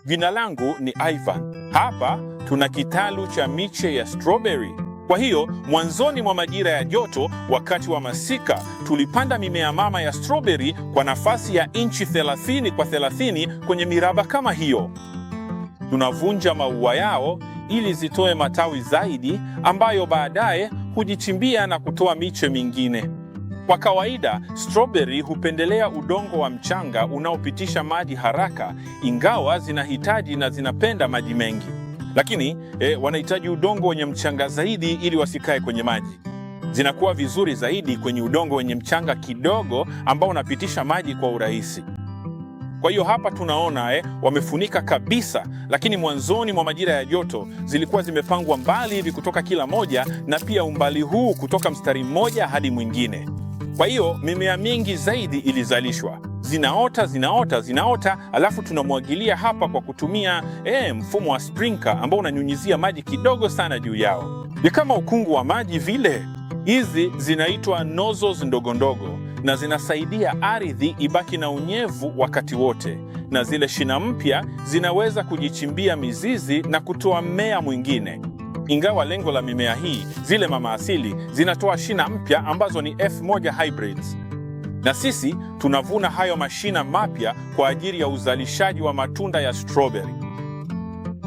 Jina langu ni Ivan. Hapa tuna kitalu cha miche ya strawberry. Kwa hiyo mwanzoni mwa majira ya joto, wakati wa masika, tulipanda mimea mama ya strawberry kwa nafasi ya inchi 30 kwa 30 kwenye miraba kama hiyo. Tunavunja maua yao ili zitoe matawi zaidi ambayo baadaye hujichimbia na kutoa miche mingine. Kwa kawaida, strawberry hupendelea udongo wa mchanga unaopitisha maji haraka, ingawa zinahitaji na zinapenda maji mengi. Lakini wanahitaji udongo wenye mchanga zaidi ili wasikae kwenye maji. Zinakuwa vizuri zaidi kwenye udongo wenye mchanga kidogo ambao unapitisha maji kwa urahisi. Kwa hiyo hapa tunaona wamefunika kabisa, lakini mwanzoni mwa majira ya joto zilikuwa zimepangwa mbali hivi kutoka kila moja, na pia umbali huu kutoka mstari mmoja hadi mwingine. Kwa hiyo mimea mingi zaidi ilizalishwa. Zinaota, alafu tunamwagilia hapa kwa kutumia mfumo wa sprinkler ambao unanyunyizia maji kidogo sana juu yao. Ni kama ukungu wa maji vile. Hizi zinaitwa nozzles ndogo ndogo, na zinasaidia ardhi ibaki na unyevu wakati wote, na zile shina mpya zinaweza kujichimbia mizizi na kutoa mmea mwingine. Ingawa lengo la mimea hii, zile mama asili zinatoa shina mpya ambazo ni F1 hybrids. Na sisi tunavuna hayo mashina mapya kwa ajili ya uzalishaji wa matunda ya strawberry.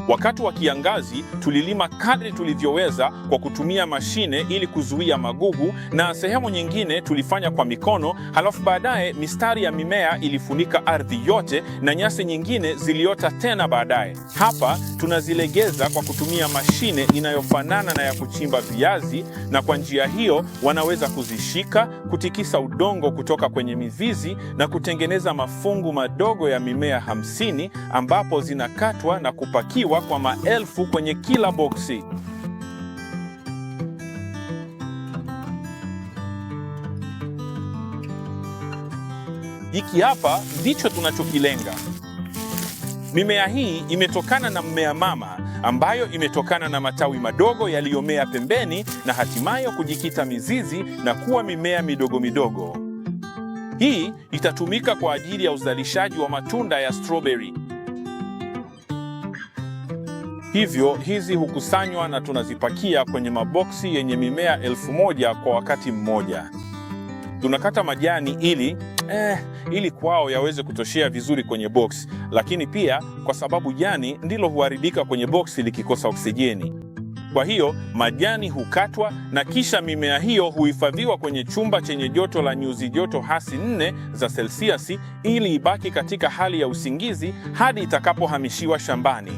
Wakati wa kiangazi tulilima kadri tulivyoweza kwa kutumia mashine ili kuzuia magugu, na sehemu nyingine tulifanya kwa mikono, halafu baadaye mistari ya mimea ilifunika ardhi yote na nyasi nyingine ziliota tena baadaye. Hapa tunazilegeza kwa kutumia mashine inayofanana na ya kuchimba viazi, na kwa njia hiyo wanaweza kuzishika, kutikisa udongo kutoka kwenye mizizi na kutengeneza mafungu madogo ya mimea 50 ambapo zinakatwa na kupakiwa kwa maelfu kwenye kila boksi. Hiki hapa ndicho tunachokilenga. Mimea hii imetokana na mmea mama ambayo imetokana na matawi madogo yaliyomea pembeni na hatimaye kujikita mizizi na kuwa mimea midogo midogo. Hii itatumika kwa ajili ya uzalishaji wa matunda ya strawberry. Hivyo hizi hukusanywa na tunazipakia kwenye maboksi yenye mimea 1000 kwa wakati mmoja. Tunakata majani ili kwao yaweze kutoshea vizuri kwenye boksi, lakini pia kwa sababu jani ndilo huharibika kwenye boksi likikosa oksijeni. Kwa hiyo majani hukatwa na kisha mimea hiyo huhifadhiwa kwenye chumba chenye joto la nyuzi joto hasi 4 za Celsius ili ibaki katika hali ya usingizi hadi itakapohamishiwa shambani.